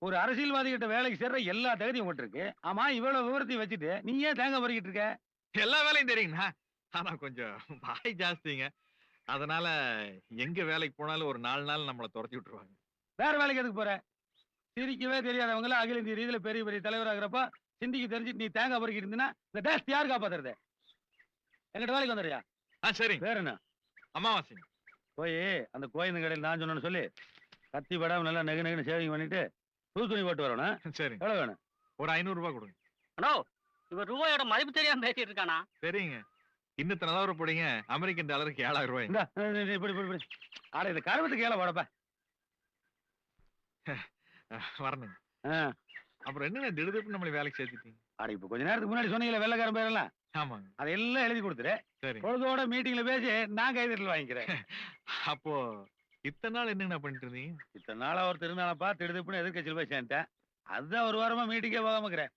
ஒரு அரசியல்வாதி கிட்ட வேலைக்கு சேர்ற எல்லா தகுதியும் உங்ககிட்ட இருக்கு. ஆமா இவ்வளவு விவரத்தையும் வச்சுட்டு நீ ஏன் தேங்காய் பறிக்கிட்டு இருக்க? எல்லா வேலையும் தெரியுங்கண்ணா. ஆனா கொஞ்சம் வாய் ஜாஸ்திங்க. அதனால எங்க வேலைக்கு போனாலும் ஒரு 4 நாள் நம்மள தொரத்தி விட்டுருவாங்க. வேற வேலைக்கு எதுக்கு போற? சிரிக்கவே தெரியாதவங்கள அகில இந்திய ரீதியில பெரிய பெரிய தலைவராகிறப்ப சிந்திக்கு தெரிஞ்சுட்டு நீ தேங்காய் பறிக்கிட்டு இருந்தீன்னா இந்த தேசத்தை யார் காப்பாத்துறது? எங்கிட்ட வேலைக்கு வந்துடுறியா? சரிங்க. வேற என்ன? அமாவாசைங்க. போய் அந்த கோயில் கடையில் நான் சொன்னேன்னு சொல்லி கத்தி படாம நல்லா நெகு நெகுன்னு சேவிங் பண்ணிட்டு புது துணி போட்டு வரணும். சரிங்க. எவ்வளவு வேணும்? ஒரு 500 ரூபாய் கொடுங்க. அண்ணோ இவர் ரூபாயோட மதிப்பு தெரியாம பேசிட்டு இருக்கானா? சரிங்க. இன்னும் இத்தனை தடவை போடுங்க. அமெரிக்கன் டாலருக்கு 7000 ரூபாய். இந்தா, இப்படி இப்படி இப்படி. ஆட இது கருவத்துக்கு ஏழை போடப்பா. வரணுங்க. ஆ. அப்புறம் என்னங்க திடுதிப்புன்னு நம்மள வேலைக்கு சேர்த்துட்டீங்க? ஆட இப்ப கொஞ்ச நேரத்துக்கு முன்னாடி சொன்னீங்கல்ல வெள்ளைக்காரன் பேரெல்லாம் ஆமாங்க. அதெல்லாம் எழுதி கொடுத்துரு. சரி. பொழுதோட மீட்டிங்ல பேசி நான் கைதட்டல் வாங்கிக்கிறேன். அப்போ இத்தனை நாள் என்னங்கண்ணா பண்ணிட்டு இருந்தீங்க? இத்தனை நாளா ஒரு திருநாளப்பா திடுதிப்புன்னு எதிர்கட்சியில் போய் சேர்ந்தேன். அதுதான் ஒரு வாரமா மீட்டிங்கே போகாம இருக்கிறேன்.